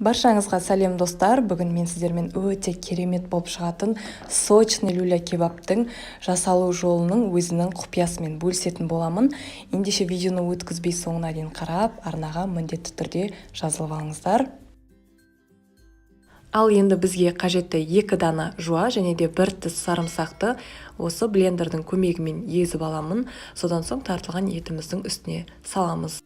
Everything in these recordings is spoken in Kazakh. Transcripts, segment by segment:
Баршаңызға сәлем достар. Бүгін мен сіздермен өте керемет болып шығатын сочный люля кебаптың жасалу жолының өзінің құпиясымен бөлісетін боламын. Ендеше видеоны өткізбей соңына дейін қарап, арнаға міндетті түрде жазылып алыңыздар. Ал енді бізге қажетті 2 дана жуа және де 1 тіс сарымсақты осы блендердің көмегімен езіп аламын. Содан соң тартылған етіміздің үстіне саламыз.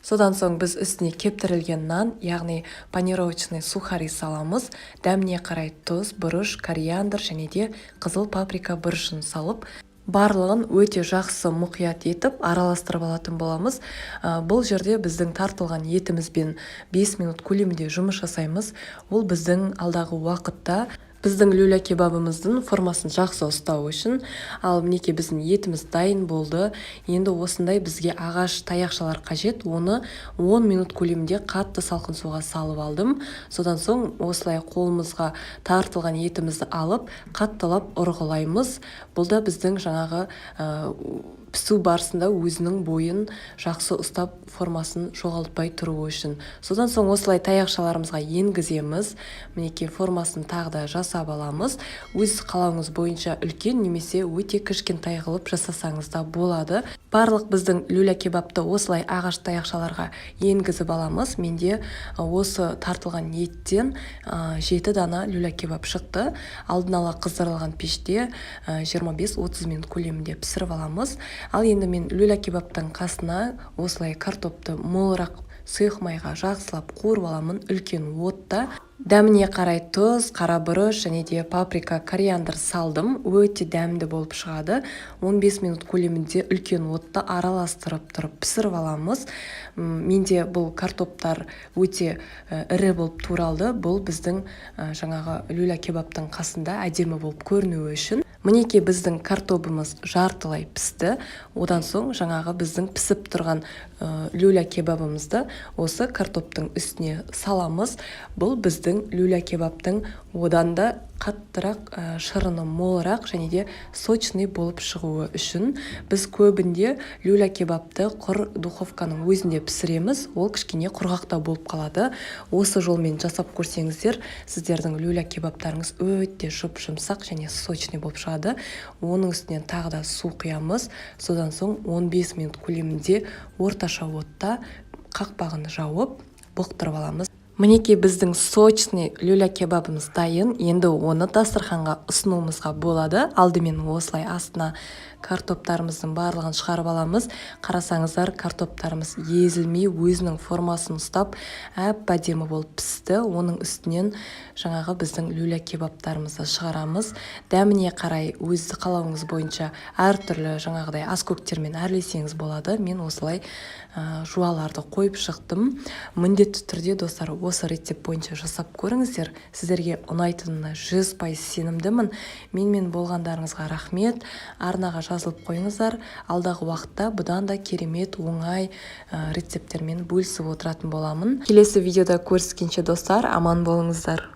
Содан соң біз үстіне кептірілген нан, яғни панировочный сухари саламыз. Дәміне қарай тұз, бұрыш, кориандр және де қызыл паприка бұрышын салып, барлығын өте жақсы мұқият етіп араластырып алатын боламыз. Бұл жерде біздің тартылған етімізбен 5 минут көлемінде жұмыс жасаймыз. Ол біздің алдағы уақытта біздің люля кебабымыздың формасын жақсы ұстау үшін. Ал мінекей біздің етіміз дайын болды. Енді осындай бізге ағаш таяқшалар қажет. Оны 10 минут көлемінде қатты салқын суға салып алдым. Содан соң осылай қолымызға тартылған етімізді алып, қаттылап ұрғылаймыз. Бұл да біздің жаңағы пісу барысында өзінің бойын жақсы ұстап формасын жоғалтпай тұру үшін. Содан соң осылай таяқшаларымызға енгіземіз. Мінекей формасын тағы да жасап аламыз. Өз қалауыңыз бойынша үлкен немесе өте кішкентай қылып жасасаңыз да болады. Барлық біздің люля кебапты осылай ағаш таяқшаларға енгізіп аламыз. Менде осы тартылған еттен 7 дана люля кебап шықты. Алдын ала қыздырылған пеште 25-30 минут көлемінде пісіріп аламыз. Ал енді мен люля кебаптың қасына осылай картопты молырақ сұйық майға жақсылап қуырып аламын үлкен отта. Дәміне қарай тұз, қара бұрыш және де паприка, кориандр салдым. Өте дәмді болып шығады. 15 минут көлемінде үлкен отта араластырып тұрып пісіріп аламыз. Менде бұл картоптар өте ірі болып туралды. Бұл біздің жаңағы люля кебаптың қасында әдемі болып көрінуі үшін. Мінекей біздің картобымыз жартылай пісті. Одан соң жаңағы біздің пісіп тұрған люля кебабымызды осы картоптың үстіне саламыз. Бұл біздің люля кебаптың одан да қаттырақ, шырыны молырақ және де сочный болып шығуы үшін. Біз көбінде люля кебапты құр духовканың өзінде пісіреміз. Ол кішкене құрғақтау болып қалады. Осы жолмен жасап көрсеңіздер, сіздердің люля кебаптарыңыз өте жұп-жұмсақ және сочный болып шығады. Оның үстінен тағы да су құямыз. Содан соң 15 минут көлемінде орташа отта қақпағын жауып бұқтырып аламыз. Мінекей біздің сочный люля кебабымыз дайын. Енді оны дастарханға ұсынуымызға болады. Алдымен осылай астына картоптарымыздың барлығын шығарып аламыз. Қарасаңыздар, картоптарымыз езілмей өзінің формасын ұстап, әп-әдемі болып пісті. Оның үстінен жаңағы біздің люля кебаптарымызды шығарамыз. Дәміне қарай өз қалауыңыз бойынша әртүрлі жаңағыдай аскөктермен әрлесеңіз болады. Мен осылай жуаларды қойып шықтым. Міндетті түрде достар, осы рецепт бойынша жасап көріңіздер. Сіздерге ұнайтынына 100% сенімдімін. Менімен болғандарыңызға рахмет. Арнаға жазылып қойыңыздар. Алдағы уақытта бұдан да керемет оңай рецепттермен бөлісіп отыратын боламын. Келесі видеода көріскенше достар, аман болыңыздар.